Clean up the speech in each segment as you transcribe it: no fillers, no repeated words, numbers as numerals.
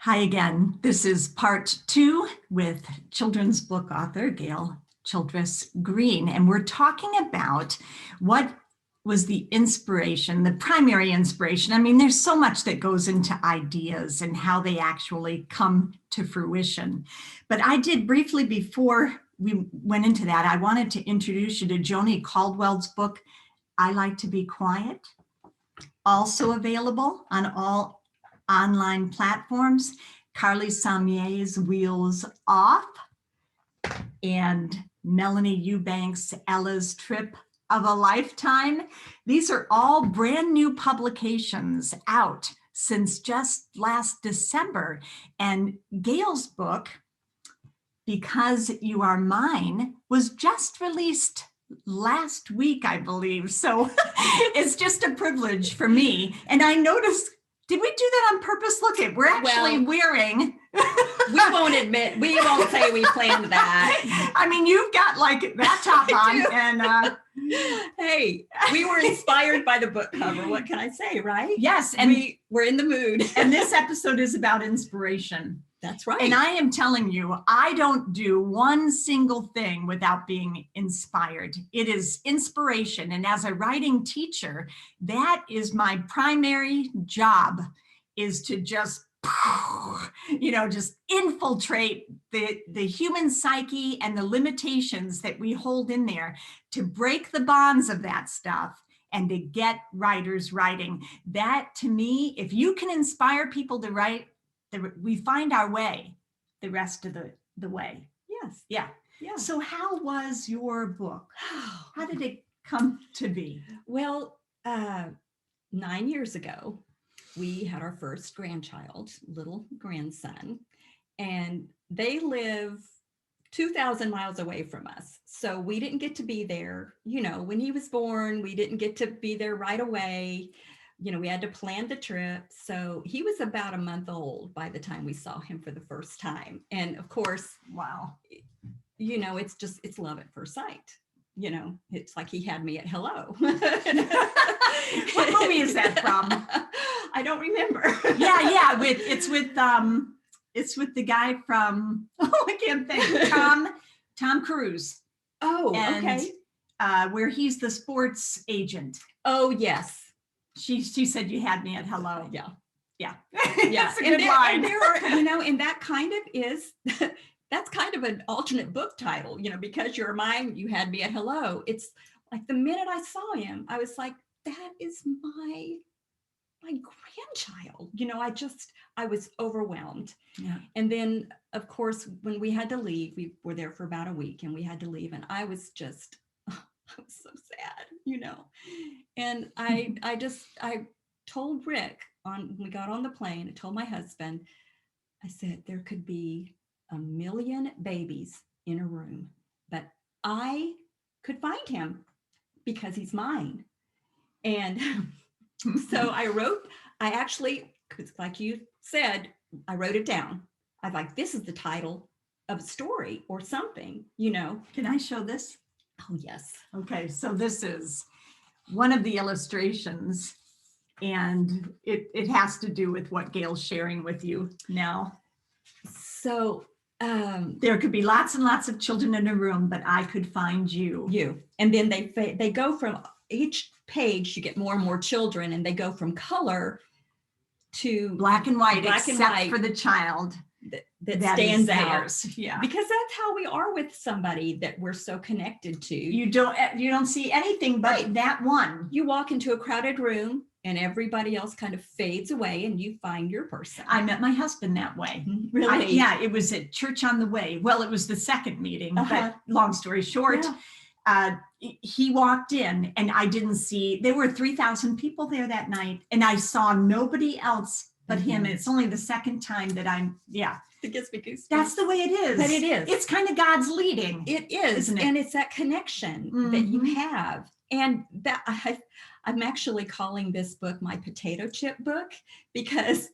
Hi again. This is part 2 with children's book author Gayle Childress Greene, and we're talking about what was the inspiration, the primary inspiration. I mean, there's so much that goes into ideas and how they actually come to fruition. But I did briefly, before we went into that, I wanted to introduce you to Joni Caldwell's book, I Like to Be Quiet, also available on all online platforms. Carly Sammier's Wheels Off, and Melanie Eubanks' Ella's Trip of a Lifetime. These are all brand new publications out since just last December. And Gayle's book, Because You Are Mine, was just released last week, I believe. So it's just a privilege for me. And I noticed, did we do that on purpose? Look at, we're actually wearing. We won't say we planned that. I mean, you've got like that top on and hey, we were inspired by the book cover. What can I say, right? Yes, and we're in the mood. And this episode is about inspiration. That's right. And I am telling you, I don't do one single thing without being inspired. It is inspiration. And as a writing teacher, that is my primary job, is to just, just infiltrate the human psyche and the limitations that we hold in there, to break the bonds of that stuff and to get writers writing. That, to me, if you can inspire people to write, we find our way the rest of the way. Yes. Yeah. Yeah. So how was your book? How did it come to be? Well, 9 years ago, we had our first grandchild, little grandson, and they live 2,000 miles away from us. So we didn't get to be there. When he was born, we didn't get to be there right away. We had to plan the trip. So he was about a month old by the time we saw him for the first time. And of course, wow, it's love at first sight. It's like he had me at hello. What movie is that from? I don't remember. Yeah. It's with the guy from, I can't think, Tom Cruise. Oh, okay. Where he's the sports agent. Oh, yes. She said you had me at hello. Yeah. That's a good line. And there are, and that kind of is, that's kind of an alternate book title, Because You're Mine, You Had Me at Hello. It's like the minute I saw him, I was like, that is my grandchild. I was overwhelmed. Yeah. And then, of course, when we had to leave, we were there for about a week and we had to leave. And I was so sad, And I told Rick when we got on the plane, I told my husband, I said, there could be 1 million babies in a room, but I could find him because he's mine. And so I actually, like you said, I wrote it down. I was like, this is the title of a story or something, Can I show this? Oh, yes. Okay, so this is one of the illustrations, and it has to do with what Gayle's sharing with you now. So there could be lots and lots of children in a room, but I could find you. And then they go from each page, you get more and more children, and they go from color to black and white, except for the child that stands out. Yeah, because that's how we are with somebody that we're so connected to. You don't see anything but that one. You walk into a crowded room and everybody else kind of fades away and you find your person. I met my husband that way. Really? It was at Church on the Way. Well, it was the second meeting, but long story short, he walked in and I didn't see, there were 3,000 people there that night and I saw nobody else but him. It's only the second time that it gives me goosebumps. That's the way it is. But it is. It's kind of God's leading. It is. Isn't it? And it's that connection that you have. And that I'm actually calling this book my potato chip book because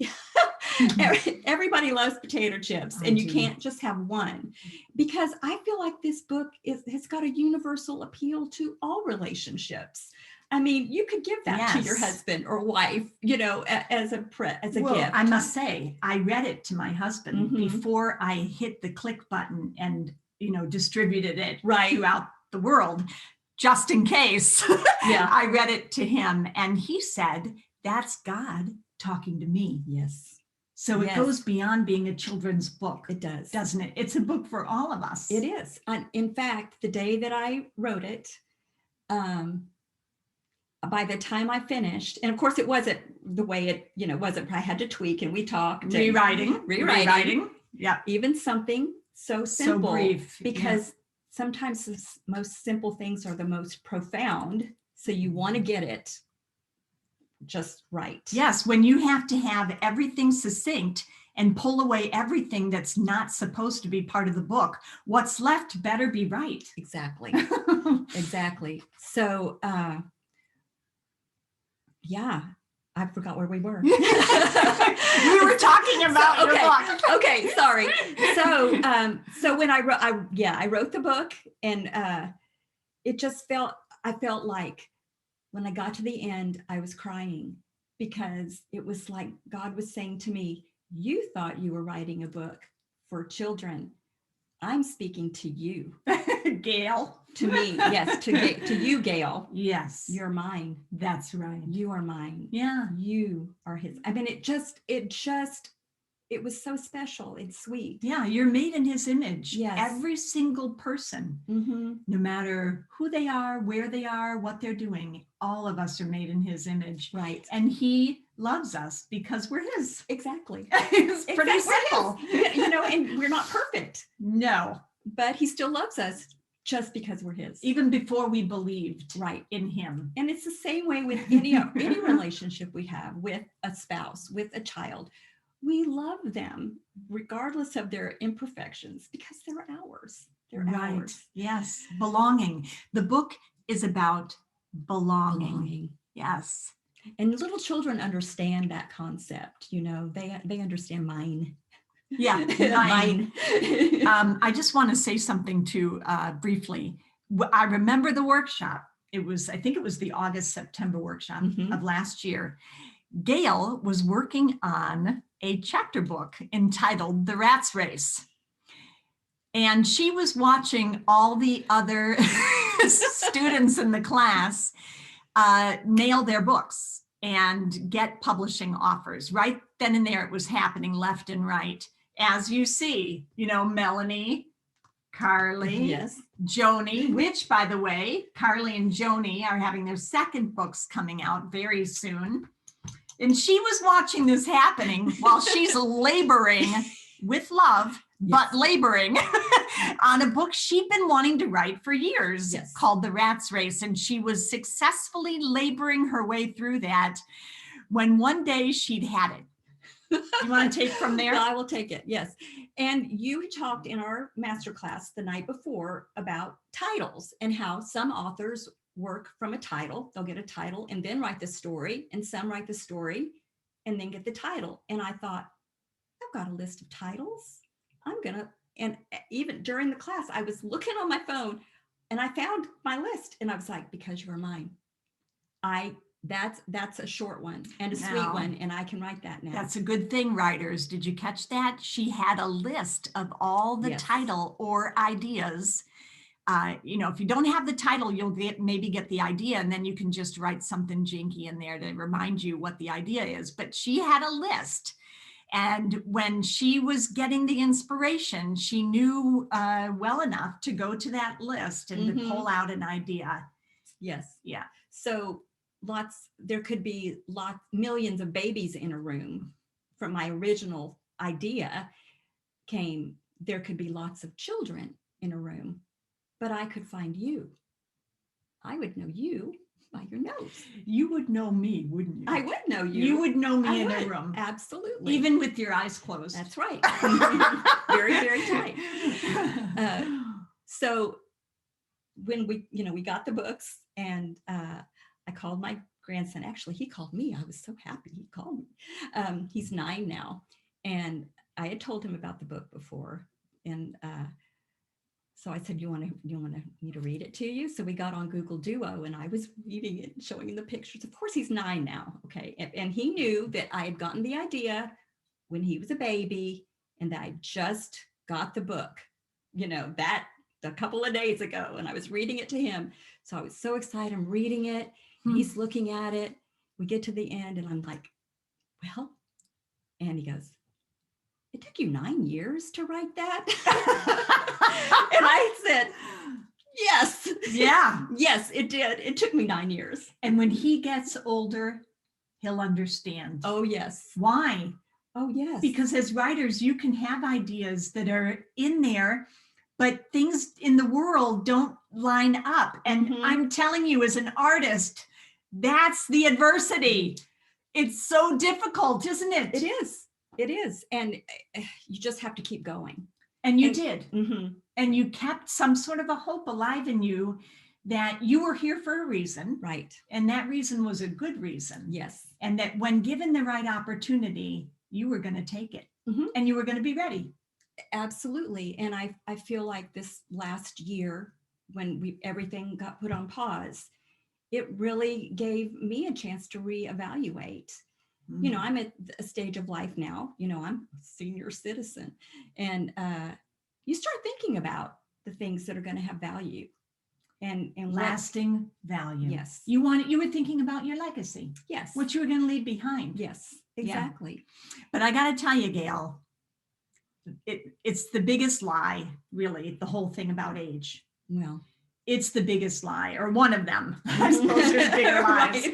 everybody loves potato chips and you can't just have one, because I feel like this book has got a universal appeal to all relationships. I mean, you could give that to your Yes. husband or wife, as a Well, gift. I must say, I read it to my husband Mhm. before I hit the click button and, distributed it Right. throughout the world, just in case. Yeah. I read it to him and he said, that's God talking to me. Yes, So it Yes. goes beyond being a children's book, it does. doesn't it? It's a book for all of us. It is. And in fact, the day that I wrote it, by the time I finished, and of course it wasn't the way it, wasn't, I had to tweak and we talked. and Rewriting. Yeah. Even something so simple. brief, yeah. Because sometimes the most simple things are the most profound. So you want to get it just right. Yes, when you have to have everything succinct and pull away everything that's not supposed to be part of the book, what's left better be right. Exactly. Exactly. So, yeah, I forgot where we were. We were talking about your book. Okay, sorry. So when I wrote the book, and I felt like when I got to the end, I was crying, because it was like God was saying to me, you thought you were writing a book for children. I'm speaking to you. Gayle. To me, yes, to you, Gayle. Yes. You're mine. That's right. You are mine. Yeah. You are his. I mean, it was so special. It's sweet. Yeah, you're made in his image. Yes. Every single person, Mm-hmm. no matter who they are, where they are, what they're doing, all of us are made in his image. Right. And he loves us because we're his. Exactly. It's pretty simple. And we're not perfect. No. But he still loves us just because we're his. Even before we believed right in him. And it's the same way with any relationship we have with a spouse, with a child. We love them regardless of their imperfections because they're ours. They're right. ours. Yes. Belonging. The book is about belonging. Yes. And little children understand that concept. They understand mine. Yeah, mine. I just want to say something too briefly. I remember the workshop. I think it was the August-September workshop of last year. Gayle was working on a chapter book entitled The Rat's Race. And she was watching all the other students in the class nail their books and get publishing offers. Right then and there, it was happening left and right. As you see, Melanie, Carly, yes, Joni, which, by the way, Carly and Joni are having their second books coming out very soon. And she was watching this happening while she's laboring with love, but laboring on a book she'd been wanting to write for years called The Rat's Race. And she was successfully laboring her way through that when one day she'd had it. You want to take from there? Well, I will take it. Yes. And you talked in our masterclass the night before about titles and how some authors work from a title. They'll get a title and then write the story, and some write the story and then get the title. And I thought, I've got a list of titles. And even during the class, I was looking on my phone and I found my list and I was like, because you are mine. That's a short one and a sweet one, and I can write that now. That's a good thing, writers. Did you catch that? She had a list of all the title or ideas. If you don't have the title, you'll maybe get the idea, and then you can just write something jinky in there to remind you what the idea is. But she had a list. And when she was getting the inspiration, she knew well enough to go to that list and to pull out an idea. Yes. Yeah. So there could be millions of babies in a room. From my original idea there could be lots of children in a room, but I could find you. I would know you by your nose. You would know me, wouldn't you? I would know you. You would know me in a room. Absolutely. Even with your eyes closed. That's right. Very, very tight. So when we got the books, and I called my grandson. Actually, he called me. I was so happy he called me. He's 9 now. And I had told him about the book before. And So I said, you want me to read it to you? So we got on Google Duo and I was reading it and showing him the pictures. Of course, he's 9 now. Okay. And he knew that I had gotten the idea when he was a baby and that I just got the book, that a couple of days ago, and I was reading it to him. So I was so excited. I'm reading it. He's looking at it. We get to the end and I'm like, well, and he goes, it took you 9 years to write that? And I said, yes. Yeah. Yes, it did. It took me 9 years. And when he gets older, he'll understand. Oh, yes. Why? Oh, yes. Because as writers, you can have ideas that are in there, but things in the world don't line up. And I'm telling you, as an artist, that's the adversity. It's so difficult, isn't it? It is. It is. And you just have to keep going. And you did. And you kept some sort of a hope alive in you that you were here for a reason. Right. And that reason was a good reason. Yes. And that when given the right opportunity, you were going to take it and you were going to be ready. Absolutely. And I feel like this last year, when everything got put on pause, it really gave me a chance to reevaluate. I'm at a stage of life now, I'm a senior citizen, and you start thinking about the things that are going to have value and lasting value. Yes. You were thinking about your legacy. Yes. What you were going to leave behind. Yes, exactly. Yeah. But I got to tell you, Gayle, it's the biggest lie, really, the whole thing about age. Well, it's the biggest lie, or one of them. I suppose there's bigger lies.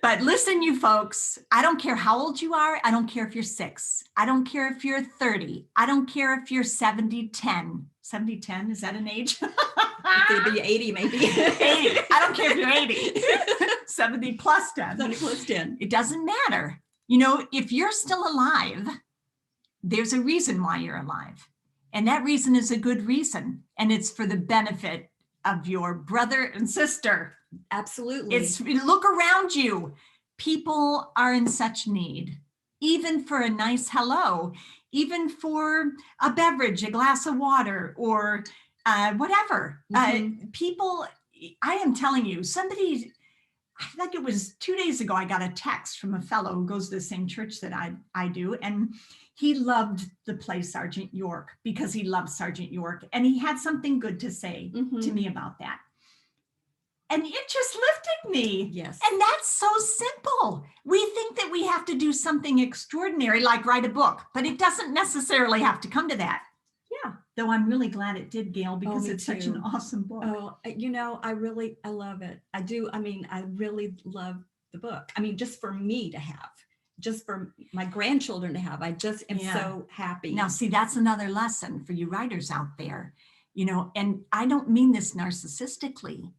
But listen, you folks, I don't care how old you are. I don't care if you're 6. I don't care if you're 30. I don't care if you're 70, 10. 70, 10, is that an age? It could be 80, maybe. 80. I don't care if you're 80. 70 plus 10. 70 plus 10. It doesn't matter. If you're still alive, there's a reason why you're alive. And that reason is a good reason. And it's for the benefit of your brother and sister. Absolutely. Look around you. People are in such need, even for a nice hello, even for a beverage, a glass of water, or whatever. People, I am telling you, somebody, I think it was 2 days ago, I got a text from a fellow who goes to the same church that I do. And he loved the play Sergeant York because he loves Sergeant York. And he had something good to say to me about that. And it just lifted me. Yes. And that's so simple. We think that we have to do something extraordinary, like write a book, but it doesn't necessarily have to come to that. Yeah. Though I'm really glad it did, Gayle, because it's such an awesome book. Oh, I love it. I do. I really love the book. Just for me to have, just for my grandchildren to have, I just am so happy. Now, see, that's another lesson for you writers out there, and I don't mean this narcissistically,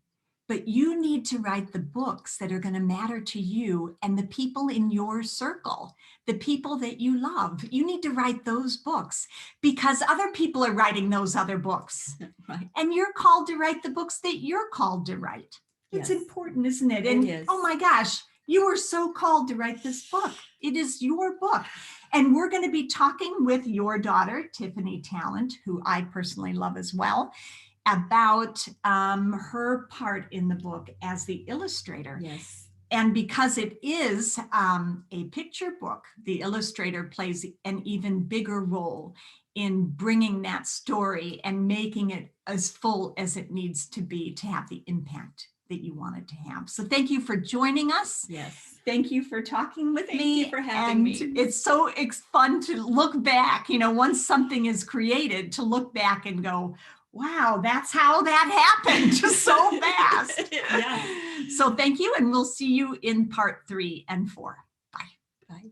but you need to write the books that are going to matter to you and the people in your circle, the people that you love. You need to write those books because other people are writing those other books. Right. And you're called to write the books that you're called to write. It's important, isn't it? And it is. Oh my gosh, you are so called to write this book. It is your book. And we're going to be talking with your daughter, Tiffany Talent, who I personally love as well, about her part in the book as the illustrator. Yes. And because it is a picture book, the illustrator plays an even bigger role in bringing that story and making it as full as it needs to be to have the impact that you want it to have. So thank you for joining us. Yes. Thank you for talking with me. Thank you for having me. It's fun to look back, once something is created, to look back and go, wow, that's how that happened just so fast. Yeah. So thank you. And we'll see you in part 3 and 4. Bye. Bye.